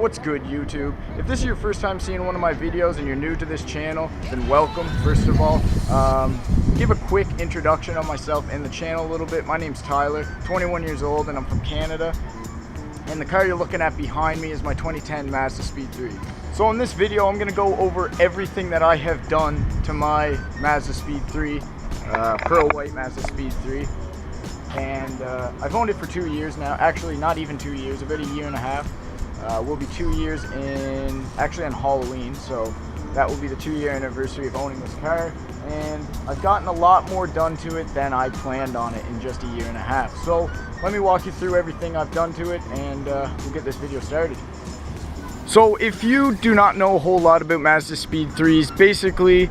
what's good, YouTube? If this is your first time seeing one of my videos and you're new to this channel, then welcome, first of all. Give a quick introduction of myself and the channel a little bit. My name's Tyler, 21 years old, and I'm from Canada. And the car you're looking at behind me is my 2010 Mazdaspeed 3. So in this video, I'm gonna go over everything that I have done to my Mazdaspeed 3, Pearl White Mazdaspeed 3. And I've owned it for 2 years now. Actually, not even 2 years, about a year and a half. Will be 2 years actually on Halloween, so that will be the 2-year anniversary of owning this car. And I've gotten a lot more done to it than I planned on it in just a year and a half. So let me walk you through everything I've done to it, and we'll get this video started. So if you do not know a whole lot about Mazdaspeed 3s, basically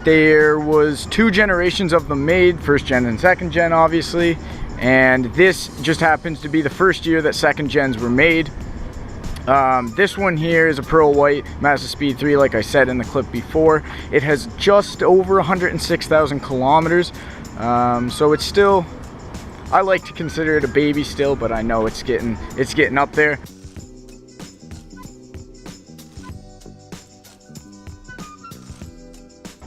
there was 2 generations of them made, first gen and second gen obviously, and this just happens to be the first year that second gens were made. This one here is a Pearl White Mazdaspeed 3, like I said in the clip before. It has just over 106,000 kilometers, so it's still, I like to consider it a baby still, but I know it's getting up there.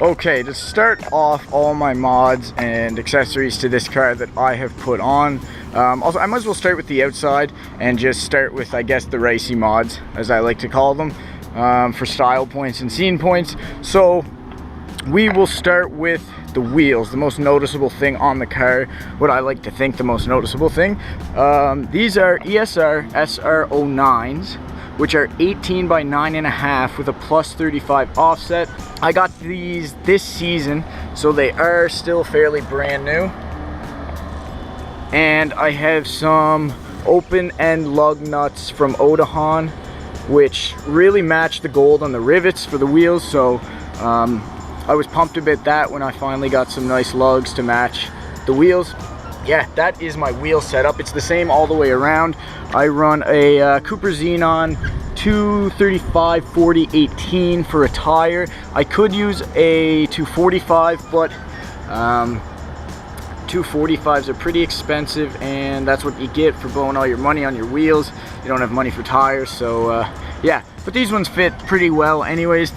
Okay, to start off all my mods and accessories to this car that I have put on, also I might as well start with the outside and just start with, I guess, the ricey mods, as I like to call them, for style points and scene points. So we will start with the wheels, the most noticeable thing on the car, what I like to think the most noticeable thing. These are ESR SR09s, which are 18 by 9.5 with a plus 35 offset. I got these this season, so they are still fairly brand new. And I have some open end lug nuts from Urethane, which really match the gold on the rivets for the wheels, so I was pumped about that when I finally got some nice lugs to match the wheels. Yeah, that is my wheel setup. It's the same all the way around. I run a Cooper Xenon 235/40/18 for a tire. I could use a 245, but 245s are pretty expensive, and that's what you get for blowing all your money on your wheels. You don't have money for tires, so yeah. But these ones fit pretty well anyways.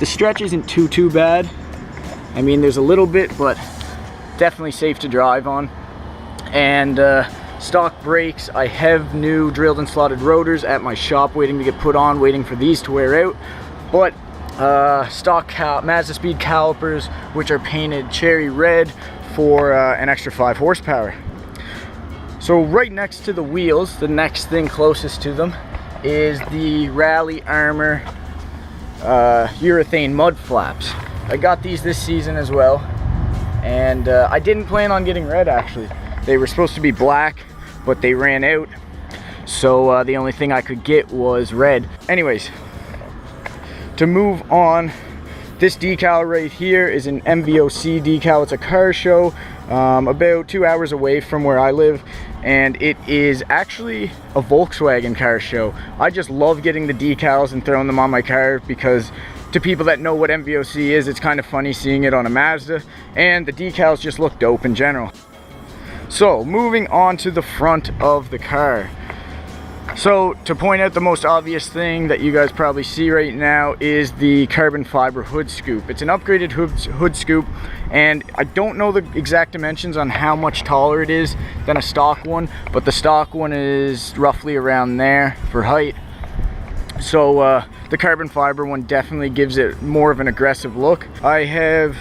The stretch isn't too bad. I mean, there's a little bit, but definitely safe to drive on. And stock brakes, I have new drilled and slotted rotors at my shop waiting to get put on, waiting for these to wear out. But stock Mazdaspeed calipers, which are painted cherry red for an extra 5 horsepower. So right next to the wheels, the next thing closest to them is the Rally Armor urethane mud flaps. I got these this season as well, and I didn't plan on getting red actually. They were supposed to be black, but they ran out, so the only thing I could get was red. Anyways, to move on, this decal right here is an MVOC decal. It's a car show about 2 hours away from where I live, and it is actually a Volkswagen car show. I just love getting the decals and throwing them on my car, because to people that know what MVOC is, it's kind of funny seeing it on a Mazda, and the decals just look dope in general. So moving on to the front of the car. So to point out the most obvious thing that you guys probably see right now is the carbon fiber hood scoop. It's an upgraded hood scoop, and I don't know the exact dimensions on how much taller it is than a stock one, but the stock one is roughly around there for height. So the carbon fiber one definitely gives it more of an aggressive look. I have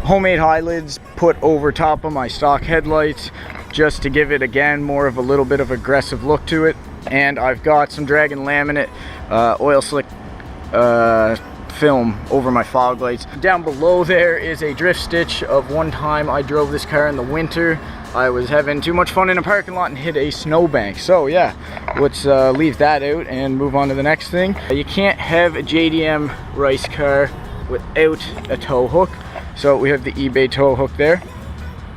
homemade high lids put over top of my stock headlights just to give it, again, more of a little bit of aggressive look to it. And I've got some Dragon laminate oil slick film over my fog lights. Down below there is a drift stitch of one time I drove this car in the winter. I was having too much fun in a parking lot and hit a snowbank. So yeah, let's leave that out and move on to the next thing. You can't have a JDM race car without a tow hook. So we have the eBay tow hook there,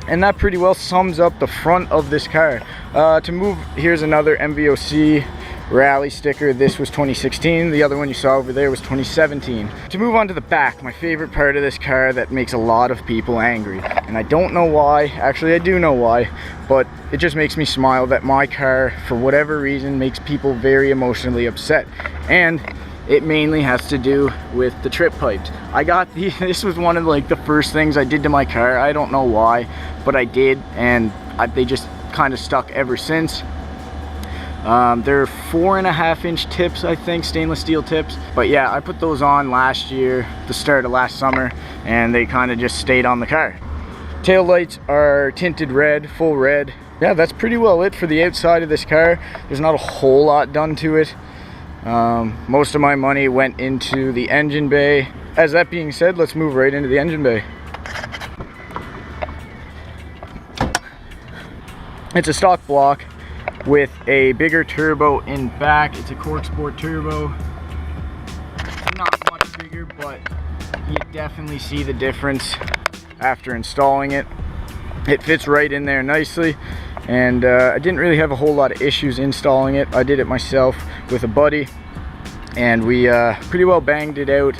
and that pretty well sums up the front of this car. To move, here's another MVOC rally sticker. This was 2016. The other one you saw over there was 2017. To move on to the back, my favorite part of this car that makes a lot of people angry. And I don't know why, actually I do know why, but it just makes me smile that my car, for whatever reason, makes people very emotionally upset. And it mainly has to do with the trip pipes. I got these, this was one of like the first things I did to my car. I don't know why, but I did, and they just kind of stuck ever since. They're 4.5-inch tips, I think, stainless steel tips. But yeah, I put those on last year, the start of last summer, and they kind of just stayed on the car. Tail lights are tinted red, full red. Yeah, that's pretty well it for the outside of this car. There's not a whole lot done to it. Most of my money went into the engine bay. As that being said, let's move right into the engine bay. It's a stock block with a bigger turbo in back. It's a Corksport turbo. It's not much bigger, but you definitely see the difference after installing it. It fits right in there nicely, and I didn't really have a whole lot of issues installing it. I did it myself with a buddy, and we pretty well banged it out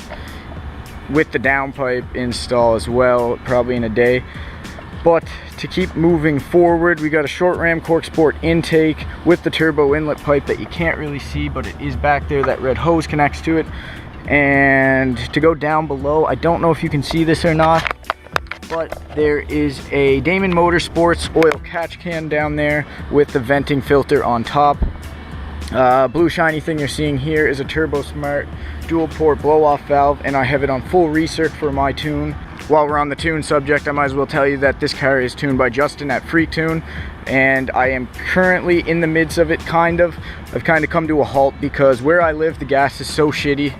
with the downpipe install as well, probably in a day. But to keep moving forward, we got a short ram Corksport intake with the turbo inlet pipe that you can't really see, but it is back there. That red hose connects to it. And to go down below, I don't know if you can see this or not, but there is a Damon Motorsports oil catch can down there with the venting filter on top. Blue shiny thing you're seeing here is a Turbo Smart dual port blow off valve, and I have it on full recirc for my tune. While we're on the tune subject, I might as well tell you that this car is tuned by Justin at Freak Tune, and I am currently in the midst of it, kind of. I've kind of come to a halt because where I live, the gas is so shitty.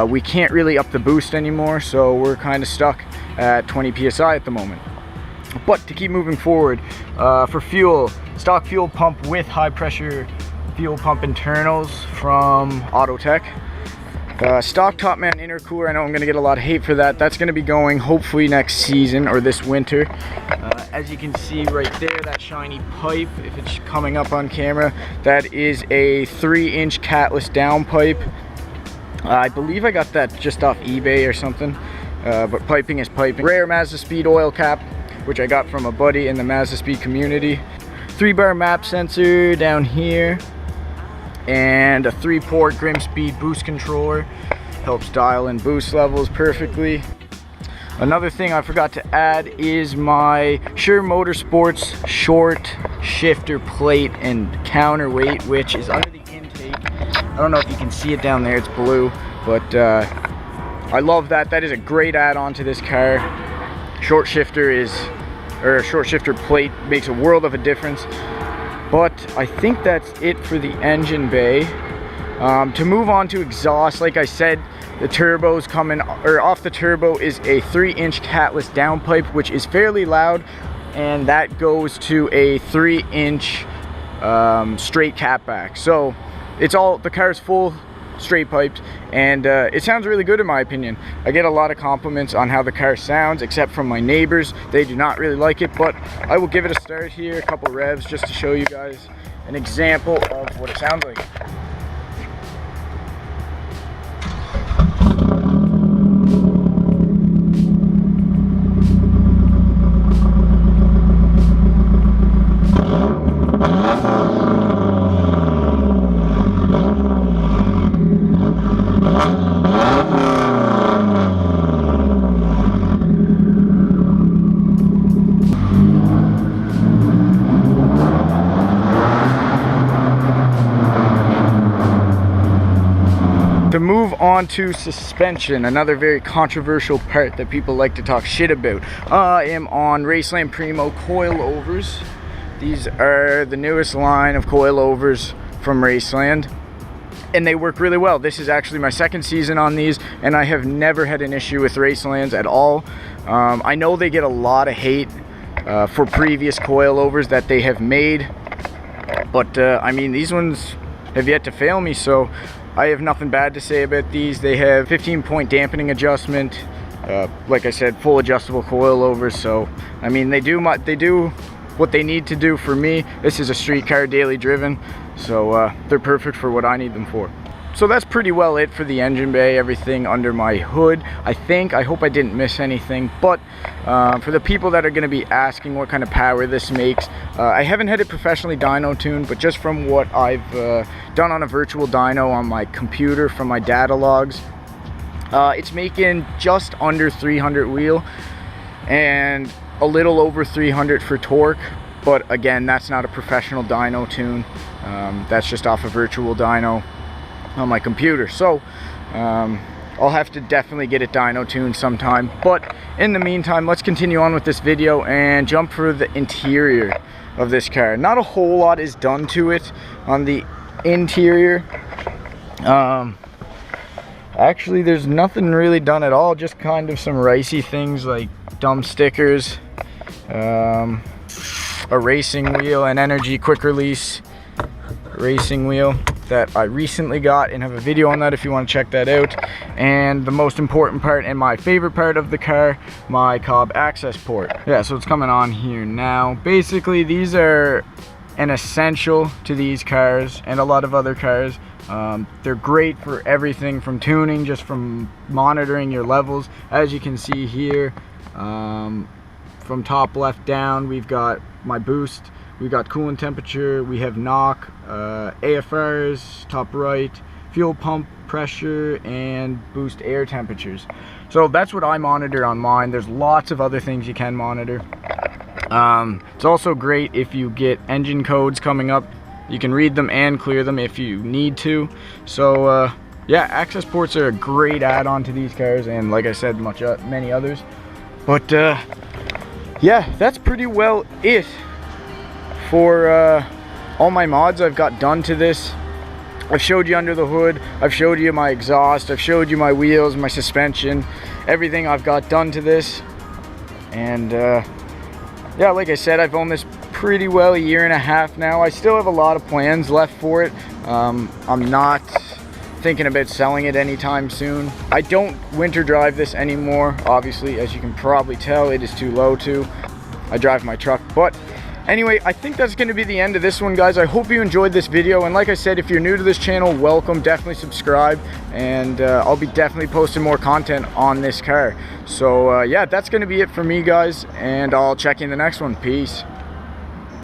We can't really up the boost anymore, so we're kind of stuck at 20 psi at the moment. But to keep moving forward, for fuel, stock fuel pump with high pressure fuel pump internals from Autotech. Stock Topman intercooler, I know I'm going to get a lot of hate for that. That's going to be going hopefully next season or this winter. As you can see right there, that shiny pipe, if it's coming up on camera, that is a 3-inch catless downpipe. I believe I got that just off eBay or something, but piping is piping. Rare Mazdaspeed oil cap, which I got from a buddy in the Mazdaspeed community. 3-bar map sensor down here, and a 3-port Grimspeed boost controller. Helps dial in boost levels perfectly. Another thing I forgot to add is my Sure Motorsports short shifter plate and counterweight, which is under the intake. I don't know if you can see it down there, it's blue, but I love that. That is a great add-on to this car. Short shifter plate makes a world of a difference. But I think that's it for the engine bay. To move on to exhaust, like I said, the turbo's coming, or off the turbo is a 3-inch catless downpipe, which is fairly loud, and that goes to a 3-inch straight catback. So it's all, the car's full straight piped, and it sounds really good in my opinion. I get a lot of compliments on how the car sounds, except from my neighbors. They do not really like it, but I will give it a start here, a couple revs, just to show you guys an example of what it sounds like. To move on to suspension, another very controversial part that people like to talk shit about. I am on Raceland Primo coilovers. These are the newest line of coilovers from Raceland, and they work really well. This is actually my second season on these, and I have never had an issue with Racelands at all. I know they get a lot of hate for previous coilovers that they have made, but I mean, these ones have yet to fail me, so I have nothing bad to say about these. They have 15-point dampening adjustment, like I said, full adjustable coilovers. So I mean, they do what they need to do for me. This is a street car, daily driven, So they're perfect for what I need them for. So that's pretty well it for the engine bay, everything under my hood. I hope I didn't miss anything, but for the people that are going to be asking what kind of power this makes, I haven't had it professionally dyno tuned, but just from what I've done on a virtual dyno on my computer from my data logs, it's making just under 300 wheel and a little over 300 for torque. But again, that's not a professional dyno tune. That's just off a virtual dyno on my computer. So I'll have to definitely get it dyno tuned sometime. But in the meantime, let's continue on with this video and jump for the interior of this car. Not a whole lot is done to it on the interior. Actually, there's nothing really done at all, just kind of some ricey things like dumb stickers, a racing wheel, an energy quick release racing wheel that I recently got, and have a video on that if you want to check that out. And the most important part and my favorite part of the car, my Cobb Accessport. Yeah, so it's coming on here now. Basically, these are an essential to these cars and a lot of other cars. They're great for everything from tuning, just from monitoring your levels. As you can see here, from top left down, we've got my boost, we've got coolant temperature, we have knock, AFRs, top right, fuel pump pressure, and boost air temperatures. So that's what I monitor on mine. There's lots of other things you can monitor. It's also great if you get engine codes coming up. You can read them and clear them if you need to. So yeah, Accessports are a great add-on to these cars, and like I said, many others. But yeah, that's pretty well it for all my mods I've got done to this. I've showed you under the hood, I've showed you my exhaust, I've showed you my wheels, my suspension, everything I've got done to this. And yeah, like I said, I've owned this pretty well 1.5 years now. I still have a lot of plans left for it. I'm not thinking about selling it anytime soon. I don't winter drive this anymore, obviously. As you can probably tell, it is too low to. I drive my truck. But anyway, I think that's going to be the end of this one, guys. I hope you enjoyed this video, and like I said, if you're new to this channel, welcome. Definitely subscribe, and I'll be definitely posting more content on this car. So yeah, that's going to be it for me, guys, and I'll check you in the next one. Peace.